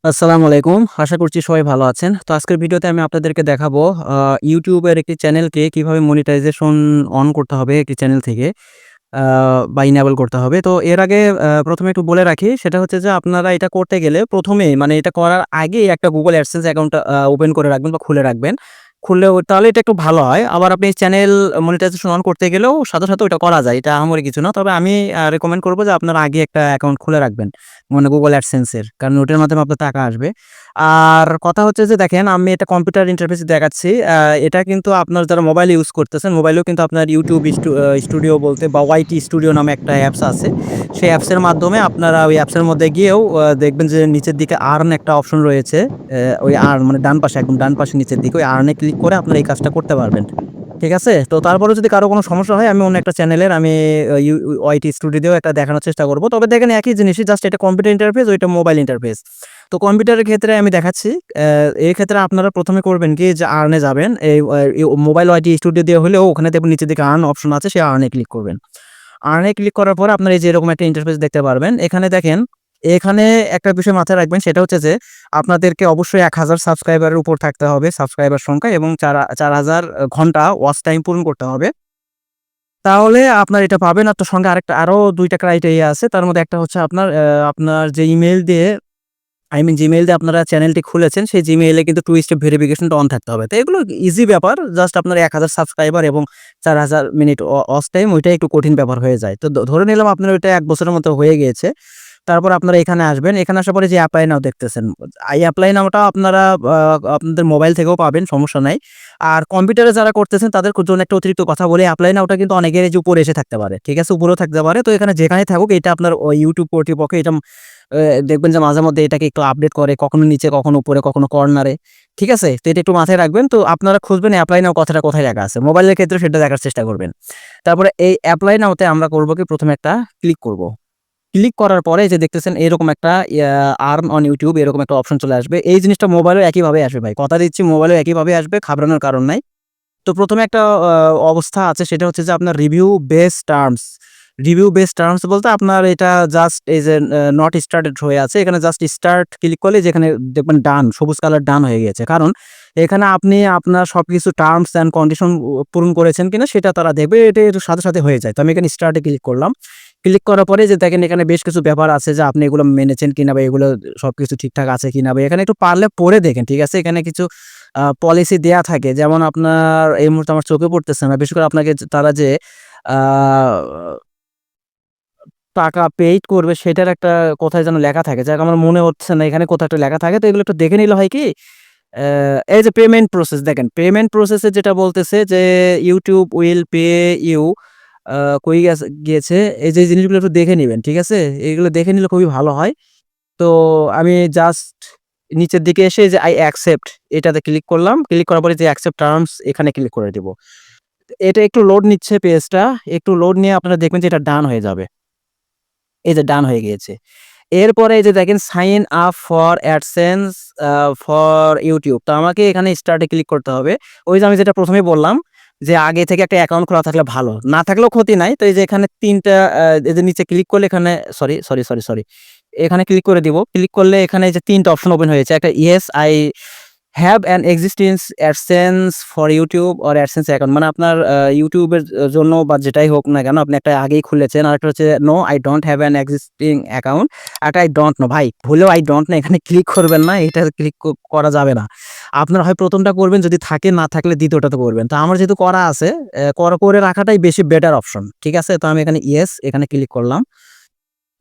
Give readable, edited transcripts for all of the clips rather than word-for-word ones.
আসসালামু আলাইকুম। আশা করছি সবাই ভালো আছেন। তো আজকের ভিডিওতে আমি আপনাদেরকে দেখাবো YouTube এর একটি চ্যানেলকে কিভাবে মনিটাইজেশন অন করতে হবে একটি চ্যানেল থেকে আ বা ইনেবল করতে হবে। তো এর আগে ১ম এ একটু বলে রাখি সেটা হচ্ছে যে আপনারা এটা করতে গেলে ১ম এই মানে এটা করার আগেই একটা Google AdSense অ্যাকাউন্ট ওপেন করে রাখবেন বা খুলে রাখবেন। খুললেও তাহলে এটা একটু ভালো হয়। আবার আপনি চ্যানেল মনিটাইজেশন অন করতে গেলেও সাথে ওটা করা যায়। এটা আহামরি কিছু না। তবে আমি রেকমেন্ড করব যে আপনারা আগে একটা অ্যাকাউন্ট খুলে রাখবেন। মানে Google AdSense এর। কারণ ওটার মাধ্যমে আপনার টাকা আসবে। আর কথা হচ্ছে যে দেখেন আমি এটা কম্পিউটার ইন্টারফেস দেখাচ্ছি। এটা কিন্তু আপনার যারা মোবাইল ইউজ করতেছেন, মোবাইলেও কিন্তু আপনার YouTube স্টুডিও বলতে বা YT স্টুডিও নামে একটা অ্যাপস আছে। সেই অ্যাপসের মাধ্যমে আপনারা ওই অ্যাপসের মধ্যে গিয়েও দেখবেন যে নিচের দিকে আর্ন একটা অপশন রয়েছে। ওই আর্ন মানে ডান পাশে একদম ডান পাশে নিচের দিকে ওই আর্ন এ ক্লিক করে আপনারা এই কাজটা করতে পারবেন। ঠিক আছে? তো তারপরেও যদি কারো কোনো সমস্যা হয় আমি অন্য একটা চ্যানেলের আমি ওয়াইটি স্টুডিও দিয়েও একটা দেখানোর চেষ্টা করব। তবে দেখেন একই জিনিসই জাস্ট এটা কম্পিউটার ইন্টারফেস ওইটা মোবাইল ইন্টারফেস। তো কম্পিউটারের ক্ষেত্রে আমি দেখাচ্ছি। এই ক্ষেত্রে আপনারা ১ম এ করবেন কি যে আর্ন এ যাবেন। এই মোবাইল ওয়াইটি স্টুডিও দিয়ে হলেও ওখানে দেখবেন নিচের দিকে আর্ন অপশন আছে সেই আর্ন এ ক্লিক করবেন। আর্ন এ ক্লিক করার পরে আপনারা এই যে এরকম একটা ইন্টারফেস দেখতে পারবেন। এখানে দেখেন, এখানে একটা বিষয় মাথায় রাখবেন সেটা হচ্ছে যে আপনাদেরকে অবশ্যই ১,০০০ সাবস্ক্রাইবারের উপর থাকতে হবে সাবস্ক্রাইবার সংখ্যা এবং ৪,০০০ ঘন্টা ওয়াচ টাইম পূরণ করতে হবে। তাহলে আপনার এটা পাবেন। আর তার সঙ্গে আরো ২ টা ক্রাইটেরিয়া আছে। তার মধ্যে একটা হচ্ছে আপনার যে ইমেইল দিয়ে Gmail দিয়ে আপনারা চ্যানেলটি খুলেছেন, সেই Gmail এ কিন্তু 2 স্টেপ ভেরিফিকেশনটা অন থাকতে হবে। তো এগুলো ইজি ব্যাপার। জাস্ট আপনার ১,০০০ সাবস্ক্রাইবার এবং ৪,০০০ মিনিট ওয়াচ টাইম ওইটাই একটু কঠিন ব্যাপার হয়ে যায়। তো ধরে নিলাম আপনার ওইটা ১ বছরের মতো হয়ে গিয়েছে। তারপর আপনারা এখানে আসবেন। এখানে আসার পরে যে এপ্লাই নাও দেখতেছেন। এই এপ্লাই নাওটা আপনারা আ আপনাদের মোবাইল থেকেও পাবেন, সমস্যা নাই। আর কম্পিউটারে যারা করতেছেন তাদের জন্য একটা অতিরিক্ত কথা বলি, এপ্লাই নাওটা কিন্তু অনেকের এই যে উপরে এসে থাকতে পারে। ঠিক আছে? উপরেও থাকতে পারে। তো এখানে যেখানেই থাকুক এটা আপনার ওই YouTube কর্তৃপক্ষ এটা দেখবেন যে মাঝেমধ্যে এটাকে একটু আপডেট করে কখনো নিচে, কখনো উপরে, কখনো কর্নারে। ঠিক আছে? তো এটা একটু মাথায় রাখবেন। তো আপনারা খুঁজবেন এপ্লাই নাও কথাটা কোথায় লেখা আছে। মোবাইলের ক্ষেত্রে সেটা দেখার চেষ্টা করবেন। তারপরে এই এপ্লাই নাও তে আমরা করব কি ১ম এ একটা ক্লিক করব। ক্লিক করার পরে এই যে দেখতেছেন এরকম একটা আর্ন অন ইউটিউব এরকম একটা অপশন চলে আসবে। এই জিনিসটা মোবাইলেও একইভাবে আসবে ভাই। কথা দিচ্ছি মোবাইলেও একইভাবে আসবে, ঘাবড়ানোর কারণ নাই। তো ১ম এ একটা অবস্থা আছে সেটা হচ্ছে যে আপনার review base terms. Review base terms বলতে আপনার এটা জাস্ট এই যে নট স্টার্টেড হয়ে আছে। এখানে জাস্ট স্টার্ট ক্লিক করলে যেখানে দেখবেন ডান, সবুজ কালার ডান হয়ে গিয়েছে। কারণ এখানে আপনি আপনার সবকিছু টার্মস অ্যান্ড কন্ডিশন পূরণ করেছেন কিনা সেটা তারা দেখবে। এটা এর সাথে হয়ে যায়। তো আমি এখানে স্টার্ট এ ক্লিক করলাম। ক্লিক করার পরে যে দেখেন এখানে বেশ কিছু ব্যাপার আছে যে আপনি এগুলো মেনেছেন কিনা বা এগুলো সবকিছু ঠিকঠাক আছে কিনা বা এখানে একটু পারলে পড়ে দেখেন। ঠিক আছে? এখানে কিছু পলিসি দেয়া থাকে। যেমন আপনার এই মুহূর্তে আমার চোখে পড়তেছে না। বিশেষ করে আপনাকে তারা যে আ টাকা পেইড করবে সেটার একটা কোথায় যেন লেখা থাকে। যাক আমার মনে হচ্ছে না এখানে কোথাও একটা লেখা থাকে। তো এগুলো একটু দেখে নিলে হয় কি? এই যে পেমেন্ট প্রসেস দেখেন, পেমেন্ট প্রসেস এ যেটা বলতেছে যে YouTube will pay you আ কই গিয়েছে? এই যে জিনিসগুলো একটু দেখে নিবেন। ঠিক আছে? এগুলো দেখে নিলে খুবই ভালো হয়। তো আমি জাস্ট নিচের দিকে এসে যে I accept এটাতে ক্লিক করলাম। ক্লিক করার পরে যে accept terms এখানে ক্লিক করে দিব। এটা একটু লোড নিচ্ছে পেজটা। একটু লোড নিয়ে আপনারা দেখবেন যে এটা ডান হয়ে যাবে। এই যে ডান হয়ে গিয়েছে। এরপরে এই যে দেখেন sign up for AdSense uh for YouTube। তো আমাকে এখানে স্টার্ট এ ক্লিক করতে হবে। ওই যে আমি যেটা ১ম এই বললাম যে আগে থেকে একটা অ্যাকাউন্ট খোলা থাকলে ভালো। না থাকলেও ক্ষতি নাই। তো এই যে এখানে ৩ টা এই যে নিচে ক্লিক করলে এখানে সরি। এখানে ক্লিক করে দিব। ক্লিক করলে এখানে এই যে ৩ টা অপশন ওপেন হয়েছে। একটা yes I have an existence AdSense for YouTube or AdSense account মানে আপনার YouTube এর জন্য বা যেটাই হোক না কেন আপনি একটা আগেই খুলেছেন। আরেকটা হচ্ছে no I don't have an existing account. আরেকটা আই ডোন্ট নো ভাই ভুলেও আই ডোন্ট নো এখানে ক্লিক করবেন না। এটা ক্লিক করা যাবে না। আপনার হয় ১ম টা করবেন যদি থাকে না থাকলে ২য় টাতে করবেন। তো আমার যেহেতু করা আছে করে রাখাটাই বেশি বেটার অপশন। ঠিক আছে? তো আমি এখানে ইয়েস এখানে ক্লিক করলাম।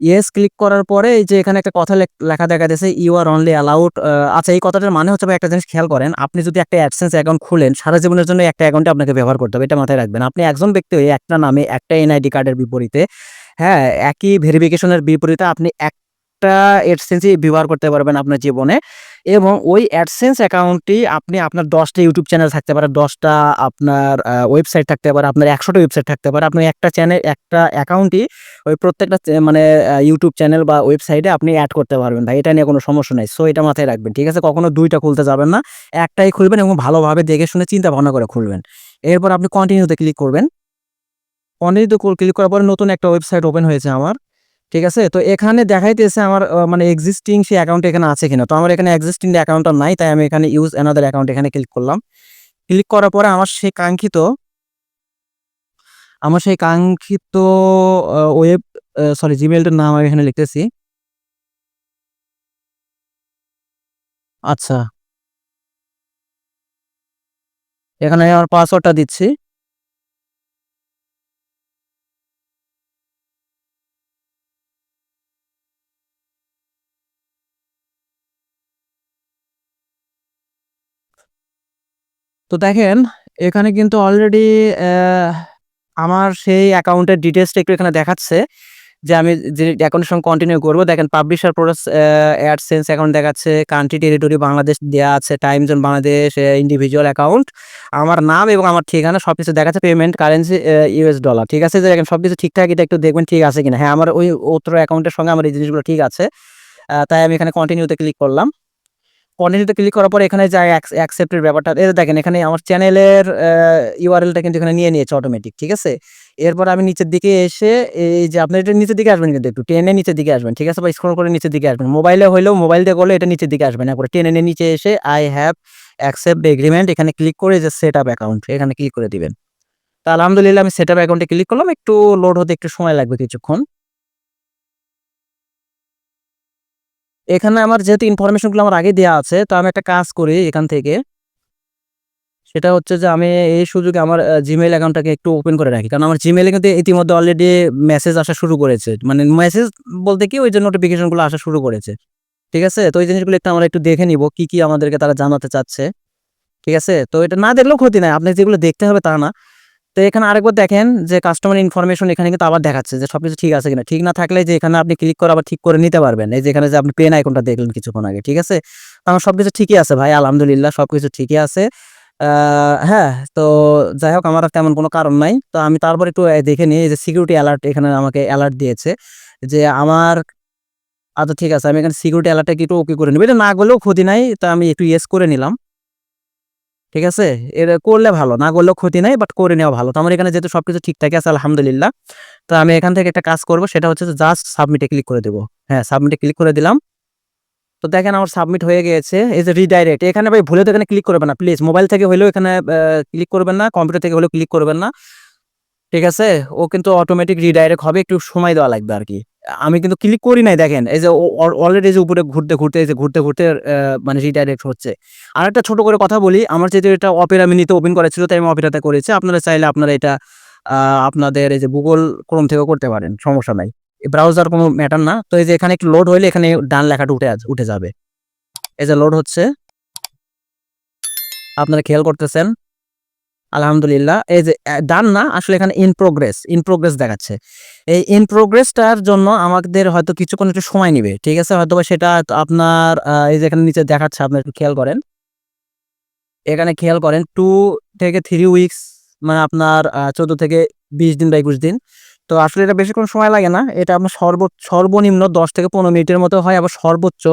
ইয়েস ক্লিক করার পরে এই যে এখানে একটা কথা লেখা দেখাইতেছে ইউ আর অনলি অ্যালাউড আচ্ছা এই কথাটার মানে হচ্ছে ভাই একটা জিনিস খেয়াল করেন। আপনি যদি একটা অ্যাডসেন্স অ্যাকাউন্ট খুলেন সারা জীবনের জন্য একটা অ্যাকাউন্টই আপনাকে ব্যবহার করতে হবে। এটা মাথায় রাখবেন। আপনি একজন ব্যক্তি হয়ে একটা নামে একটা এনআইডি কার্ডের বিপরীতে হ্যাঁ, একই ভেরিফিকেশন এর বিপরীতে আপনি একটা অ্যাডসেন্সই ব্যবহার করতে পারবেন আপনার জীবনে এবং ওই অ্যাডসেন্স অ্যাকাউন্টটি আপনি আপনার ১০ টা ইউটিউব চ্যানেল থাকতে পারে, ১০ টা আপনার ওয়েবসাইট থাকতে পারে, আপনার ১০০ টা ওয়েবসাইট থাকতে পারে। আপনি একটা চ্যানেল একটা অ্যাকাউন্টই ওই প্রত্যেকটা মানে YouTube চ্যানেল বা ওয়েবসাইটে আপনি এড করতে পারবেন ভাই। এটা নিয়ে কোনো সমস্যা নাই। সো এটা মাথায় রাখবেন। ঠিক আছে? কখনো ২ টা খুলতে যাবেন না। একটাই খুলবেন এবং ভালোভাবে দেখে শুনে চিন্তা ভাবনা করে খুলবেন। এরপর আপনি কন্টিনিউ তে ক্লিক করবেন। কন্টিনিউ তে ক্লিক করার পরে নতুন একটা ওয়েবসাইট ওপেন হয়েছে আমার। ঠিক আছে? তো এখানে দেখাইতেছে আমার মানে এক্সিস্টিং সেই অ্যাকাউন্ট এখানে আছে কিনা। তো আমার এখানে এক্সিস্টিং অ্যাকাউন্টটা নাই। তাই আমি এখানে ইউজ অ্যানাদার অ্যাকাউন্ট এখানে ক্লিক করলাম। ক্লিক করার পরে আমার সেই কাঙ্ক্ষিত ওয়েব সরি জিমেইলটার নাম আমি এখানে লিখতেছি। আচ্ছা, এখানে আমার পাসওয়ার্ডটা দিচ্ছি। তো দেখেন এখানে কিন্তু অলরেডি আমার সেই অ্যাকাউন্টের ডিটেইলসটা একটু এখানে দেখাচ্ছে যে আমি যে অ্যাকাউন্টের সঙ্গে কন্টিনিউ করব। দেখেন পাবলিশার প্রোডাক্টস অ্যাডসেন্স অ্যাকাউন্ট দেখাচ্ছে, কান্ট্রি টেরিটরি বাংলাদেশ দেয়া আছে, time zone Bangladesh, individual account, আমার নাম এবং আমার ঠিকানা সবকিছু দেখাচ্ছে, পেমেন্ট কারেন্সি ইউএস ডলার। ঠিক আছে? যে দেখেন সবকিছু ঠিকঠাক, এটা একটু দেখবেন ঠিক আছে কিনা। হ্যাঁ, আমার ওই অত্র অ্যাকাউন্টের সঙ্গে আমার এই জিনিসগুলো ঠিক আছে। তাই আমি এখানে কন্টিনিউতে ক্লিক করলাম। কন্টিনিউতে ক্লিক করার পরে এখানে যা অ্যাকসেপ্টের ব্যাপারটা, এই যে দেখেন এখানে আমার চ্যানেলের ইউআরএলটা কিন্তু এখানে নিয়ে নিয়েছে অটোমেটিক। ঠিক আছে? এরপর আমি নিচের দিকে এসে এই যে আপনার এটা নিচের দিকে আসবেন কিন্তু একটু টেনে নিচের দিকে আসবেন। ঠিক আছে? বা স্ক্রল করে নিচের দিকে আসবেন। মোবাইলে হইলেও মোবাইল দিয়ে করলে এটা নিচের দিকে আসবেন। একবারে টেনে নিয়ে নিচে এসে I have accept the agreement এখানে ক্লিক করে যে সেট আপ অ্যাকাউন্ট এখানে ক্লিক করে দিবেন। তো আলহামদুলিল্লাহ আমি সেট আপ অ্যাকাউন্টে ক্লিক করলাম। একটু লোড হতে একটু সময় লাগবে কিছুক্ষণ। এখানে আমার যেহেতু ইনফরমেশন গুলো আমার আগে দেয়া আছে, তো আমি একটা কাজ করি এখান থেকে। সেটা হচ্ছে যে আমি এই সুযোগে আমার Gmail অ্যাকাউন্টটাকে একটু ওপেন করে রাখি। কারণ আমার Gmail এ কিন্তু ইতিমধ্যে অলরেডি মেসেজ আসা শুরু করেছে। মানে মেসেজ বলতে কি ওই যে নোটিফিকেশন গুলো আসা শুরু করেছে। ঠিক আছে? তো এই জিনিসগুলো একটু আমরা একটু দেখে নিব। কি, কি আমাদেরকে তারা জানাতে চাচ্ছে। ঠিক আছে? তো এটা না দেখলেও ক্ষতি নাই। আপনার যেগুলো দেখতে হবে তা না। তো এখানে আরেকবার দেখেন যে কাস্টমার ইনফরমেশন এখানে কিন্তু আবার দেখাচ্ছে যে সবকিছু ঠিক আছে কিনা। ঠিক না থাকলে যে এখানে আপনি ক্লিক করে আবার ঠিক করে নিতে পারবেন। এই যে এখানে যে আপনি পেন আইকনটা দেখলেন কিছুক্ষণ আগে। ঠিক আছে? আমার সবকিছু ঠিকই আছে ভাই, আলহামদুলিল্লাহ সবকিছু ঠিকই আছে। আ হ্যাঁ, তো যাই হোক আমার আর তেমন কোনো কারণ নাই। তো আমি তারপর একটু দেখে নিই এই যে সিকিউরিটি অ্যালার্ট এখানে আমাকে অ্যালার্ট দিয়েছে যে আমার আচ্ছা ঠিক আছে, আমি এখানে সিকিউরিটি অ্যালার্টটা একটু ওকে করে নিব। এটা না করলেও ক্ষতি নাই। তো আমি একটু ইয়েস করে নিলাম। ঠিক আছে? এটা করলে ভালো। না করলেও ক্ষতি নাই, বাট করে নেওয়া ভালো। তো আমার এখানে যেহেতু সবকিছু ঠিকঠাকই আছে আলহামদুলিল্লাহ। তো আমি এখান থেকে একটা কাজ করব, সেটা হচ্ছে যে জাস্ট সাবমিট এ ক্লিক করে দেব। হ্যাঁ, সাবমিট এ ক্লিক করে দিলাম। তো দেখেন আমার সাবমিট হয়ে গিয়েছে। এই যে রিডাইরেক্ট এখানে ভাই ভুলেও তো এখানে ক্লিক করবেন না। প্লিজ মোবাইল থেকে হইলেও এখানে ক্লিক করবেন না, কম্পিউটার থেকে হলেও ক্লিক করবেন না। ঠিক আছে? ও কিন্তু অটোমেটিক রিডাইরেক্ট হবে। একটু সময় দেওয়া লাগবে আরকি। আমি কিন্তু ক্লিক করি নাই দেখেন। এই যে ও অলরেডি যে উপরে ঘুরতে, এই যে ঘুরতে মানে রিডাইরেক্ট হচ্ছে। আরেকটা ছোট করে কথা বলি, আমার যেহেতু এটা Opera মিনিতে ওপেন করা ছিল তাই আমি Opera তে করেছি। আপনারা চাইলে আপনারা এটা আ আপনাদের এই যে Google Chrome থেকেও করতে পারেন। সমস্যা নাই। ব্রাউজার কোনো ম্যাটার না। তো এই যে এখানে একটু লোড হইলে এখানে ডান লেখাটা উঠে যাবে। এই যে লোড হচ্ছে। আপনারা খেয়াল করতেছেন। আলহামদুলিল্লাহ। এই যে ডান না, আসলে এখানে ইন প্রোগ্রেস দেখাচ্ছে। এই ইন প্রোগ্রেসটার জন্য আমাদের হয়তো কিছুক্ষণ একটু সময় নিবে। ঠিক আছে? হয়তোবা সেটা আপনার এই যে এখানে নিচে দেখাচ্ছে, আপনারা একটু খেয়াল করেন। এখানে খেয়াল করেন 2 থেকে 3 উইকস, মানে আপনার ১৪ থেকে ২০ দিন বা ২১ দিন। তো আসলে এটা বেশিক্ষণ সময় লাগে না। এটা আপনার সর্বনিম্ন ১০ থেকে ১৫ মিনিটের মতো হয়। আবার সর্বোচ্চ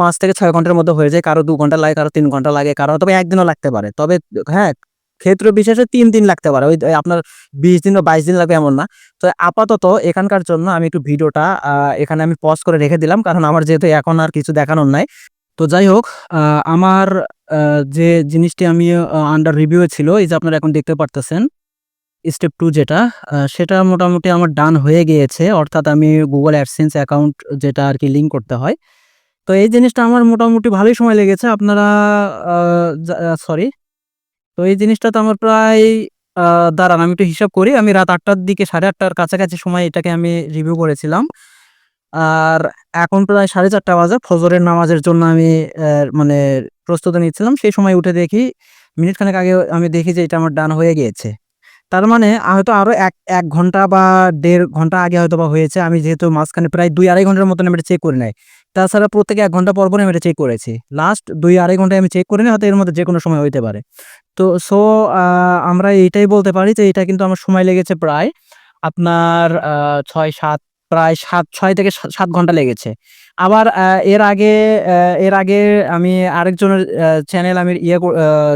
৫ থেকে ৬ ঘন্টার মধ্যে হয়ে যায়। কারো ২ ঘন্টা লাগে, কারো ৩ ঘন্টা লাগে, কারো হয়তোবা ১ দিনও লাগতে পারে। তবে হ্যাঁ, ক্ষেত্র বিশেষে ৩ দিন লাগতে পারে। ওই আপনার ২০ দিন বা ২২ দিন লাগবে এমন না। তো আপাতত এখানকার জন্য আমি একটু ভিডিওটা এখানে আমি পজ করে রেখে দিলাম। কারণ আমার যেহেতু এখন আর কিছু দেখানোর নাই। তো যাই হোক, আ আমার আ যে জিনিসটি আমি আন্ডার রিভিউ এ ছিল, এই যে আপনারা এখন দেখতে পারতেছেন, স্টেপ 2 যেটা সেটা মোটামুটি আমার ডান হয়ে গিয়েছে। অর্থাৎ আমি Google AdSense অ্যাকাউন্ট যেটা আরকি লিঙ্ক করতে হয়। তো এই জিনিসটা আমার মোটামুটি ভালোই সময় লেগেছে। আপনারা আ যা সরি। তো এই জিনিসটা তো আমার প্রায় আ দাঁড়ান আমি একটু হিসাব করি। আমি রাত ৮ টার দিকে ৮:৩০ টার কাছাকাছি সময় এটাকে আমি রিভিউ করেছিলাম। আর এখন প্রায় ৪:৩০ বাজে। ফজরের নামাজের জন্য আমি মানে প্রস্তুতি নিচ্ছিলাম। সেই সময় উঠে দেখি, মিনিট খানেক আগে আমি দেখি যে এটা আমার ডান হয়ে গিয়েছে। তার মানে হয়তো আরো ১ ঘন্টা বা ১.৫ ঘন্টা আগে হয়তোবা হয়েছে। আমি যেহেতু মাঝখানে প্রায় ২-২.৫ ঘন্টার মতন আমি এটা চেক করে নাই। তাছাড়া প্রত্যেকে ১ ঘন্টা পর, পরই আমি এটা চেক করেছি। লাস্ট ২-২.৫ ঘন্টায় আমি চেক করিনি, হয়তো এর মধ্যে যেকোনো সময় হইতে পারে। তো সো আ আমরা এইটাই বলতে পারি যে এটা কিন্তু আমার সময় লেগেছে প্রায় আপনার ৬-৭ প্রায় ৬ থেকে ৭ ঘন্টা লেগেছে। আবার এর আগে আমি আরেকজনের চ্যানেল আমি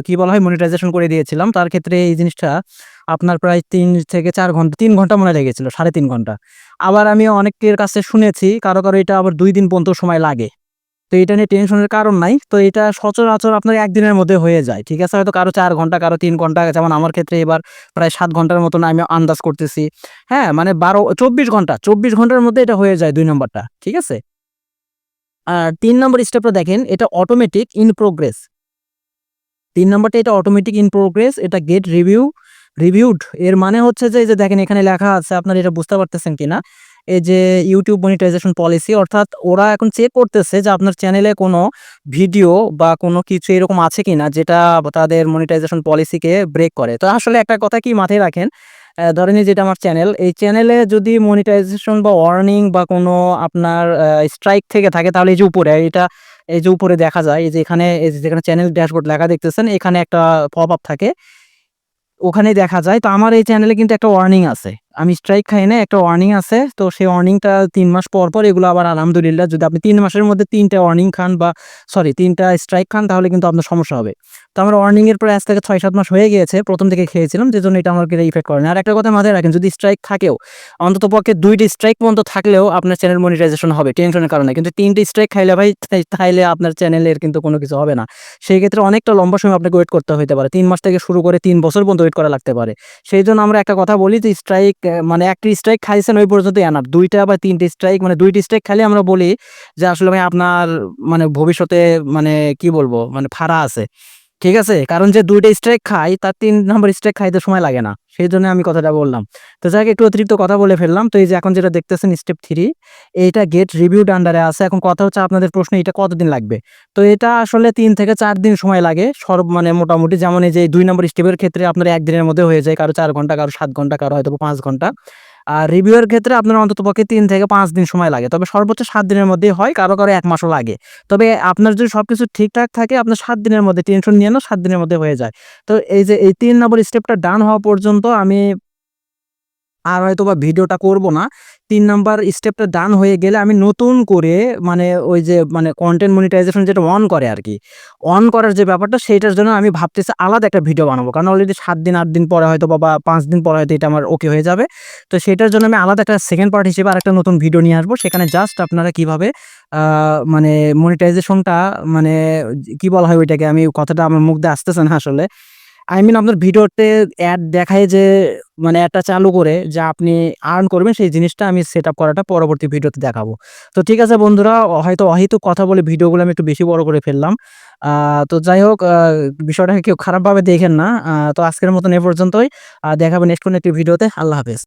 কি বলা হয় মনিটাইজেশন করে দিয়েছিলাম। তার ক্ষেত্রে এই জিনিসটা আপনার প্রায় ৩ থেকে ৪ ঘন্টা ৩ ঘন্টা মনে হয় লেগেছিল, ৩.৫ ঘন্টা। আবার আমি অনেকের কাছে শুনেছি কারো এটা আবার ২ দিন পর্যন্ত সময় লাগে। তো এটা নিয়ে টেনশনের কারণ নাই। তো এটা সচরাচর আপনার ১ দিনের মধ্যে হয়ে যায়। ঠিক আছে? হয়তো কারো ৪ ঘন্টা, কারো ৩ ঘন্টা, যেমন আমার ক্ষেত্রে এবার প্রায় ৭ ঘন্টার মতন আমি আন্দাজ করতেছি। হ্যাঁ? মানে ২৪ ঘন্টার মধ্যে এটা হয়ে যায় ২ নাম্বারটা। ঠিক আছে? আর ৩ নম্বর স্টেপটা দেখেন, এটা অটোমেটিক ইন প্রোগ্রেস। ৩ নাম্বারটা এটা অটোমেটিক ইন প্রোগ্রেস, এটা গেট রিভিউড। এর মানে হচ্ছে যে, এই যে দেখেন এখানে লেখা আছে, আপনারা এটা বুঝতে পারতেছেন কিনা? এই যে YouTube মনিটাইজেশন পলিসি, অর্থাৎ ওরা এখন চেক করতেছে যে আপনার চ্যানেলে কোনো ভিডিও বা কোনো কিছু এরকম আছে কিনা যেটা তাদের মনিটাইজেশন পলিসিকে ব্রেক করে। তো আসলে একটা কথা কি মাথায় রাখেন, ধরেন এই যেটা আমার চ্যানেল, এই চ্যানেলে যদি মনিটাইজেশন বা ওয়ার্নিং বা কোনো আপনার স্ট্রাইক থেকে থাকে, তাহলে এই যে উপরে এই যে উপরে দেখা যায়, এই যে এখানে এই যে যেখানে চ্যানেল ড্যাশবোর্ড লেখা দেখতেছেন, এখানে একটা পপ আপ থাকে। ওখানেই দেখা যায়। তো আমার এই চ্যানেলে কিন্তু একটা ওয়ার্নিং আছে। আমি স্ট্রাইক খাই নাই, একটা ওয়ার্নিং আছে। তো সেই ওয়ার্নিংটা ৩ মাস পর এগুলো আবার আলহামদুলিল্লাহ, যদি আপনি ৩ মাসের মধ্যে ৩ টা ওয়ার্নিং খান বা সরি ৩ টা স্ট্রাইক খান, তাহলে কিন্তু আপনার সমস্যা হবে। তো আমার ওয়ার্নিং এর প্রায় আজ থেকে ৬-৭ মাস হয়ে গিয়েছে। ১ম থেকে খেয়েছিলাম, যেজন্য এটা আমাকে ইফেক্ট করে না। আরেকটা কথা মাথায় রাখেন, যদি স্ট্রাইক থাকেও, অন্ততপক্ষে ২ টা স্ট্রাইক পর্যন্ত থাকলেও আপনার চ্যানেল মনিটাইজেশন হবে টেনশনের কারণে। কিন্তু ৩ টা স্ট্রাইক খাইলে ভাই, তাইলে আপনার চ্যানেলের কিন্তু কোনো কিছু হবে না। সেই ক্ষেত্রে অনেকটা লম্বা সময় আপনাকে ওয়েট করতে হইতে পারে। ৩ মাস থেকে শুরু করে ৩ বছর পর্যন্ত ওয়েট করা লাগতে পারে। সেইজন্য আমরা একটা কথা বলি যে স্ট্রাইক, মানে ১ টা স্ট্রাইক খাইছেন ওই পর্যন্তই এনাফ। ২ টা বা ৩ টা স্ট্রাইক, মানে ২ টা স্ট্রাইক খাইলে আমরা বলি যে আসলে ভাই আপনার মানে ভবিষ্যতে মানে কি বলবো, মানে ফাড়া আছে। ঠিক আছে? কারণ যে ২ টা স্ট্রাইক খায় তার ৩ নাম্বার স্ট্রাইক খাইতে সময় লাগে না। সেইজন্য আমি কথাটা বললাম। তো যাই হোক, একটু অতিরিক্ত কথা বলে ফেললাম। তো এই যে এখন যেটা দেখতেছেন স্টেপ ৩, এইটা গেট রিভিউড আন্ডারে আছে। এখন কথা হচ্ছে আপনাদের প্রশ্ন, এটা কতদিন লাগবে? তো এটা আসলে ৩ থেকে ৪ দিন সময় লাগে মানে মোটামুটি। যেমন এই যে ২ নম্বর স্টেপের ক্ষেত্রে আপনার ১ দিনের মধ্যে হয়ে যায়। কারো ৪ ঘন্টা, কারো ৭ ঘন্টা, কারো হয়তোবা ৫ ঘন্টা। আর রিভিউ এর ক্ষেত্রে আপনার অন্ততপক্ষে ৩ থেকে ৫ দিন সময় লাগে। তবে সর্বোচ্চ ৭ দিনের মধ্যেই হয়। কারো ১ মাসও লাগে। তবে আপনার যদি সবকিছু ঠিকঠাক থাকে, আপনার ৭ দিনের মধ্যে, টেনশন নিয়েন না, 7 দিনের মধ্যে হয়ে যায়। তো এই যে এই ৩ নম্বর স্টেপটা ডান হওয়া পর্যন্ত আমি আর হয়তোবা ভিডিওটা করব না। ৩ নাম্বার স্টেপটা ডান হয়ে গেলে আমি নতুন করে, মানে ওই যে মানে কনটেন্ট মনিটাইজেশন যেটা অন করে আরকি। অন করার যে ব্যাপারটা, সেইটার জন্য আমি ভাবতেছি আলাদা একটা ভিডিও বানাবো। কারণ অলরেডি ৭ দিন ৮ দিন পরে হয়তোবা বা ৫ দিন পরে হয়তো এটা আমার ওকে হয়ে যাবে। তো সেটার জন্য আমি আলাদা একটা সেকেন্ড পার্ট হিসেবে আরেকটা নতুন ভিডিও নিয়ে আসবো। সেখানে জাস্ট আপনারা কিভাবে আ মানে মনিটাইজেশনটা, মানে কি বলা হয় ওইটাকে, আমি কথাটা আমার মুখ দিয়ে আসতেছে না আসলে। I mean আপনার ভিডিওতে অ্যাড দেখায় যে, মানে অ্যাডটা চালু করে যে আপনি আর্ন করবেন, সেই জিনিসটা আমি সেটআপ করাটা পরবর্তী ভিডিওতে দেখাবো। তো ঠিক আছে বন্ধুরা, হয়তো অহেতুক কথা বলে ভিডিওগুলো আমি একটু বেশি বড় করে ফেললাম। আ তো যাই হোক, বিষয়টাকে কেউ খারাপভাবে দেখেন না। তো আজকের মতন এ পর্যন্তই। দেখা হবে নেক্সট কোনো একটি ভিডিওতে। আল্লাহ হাফেজ।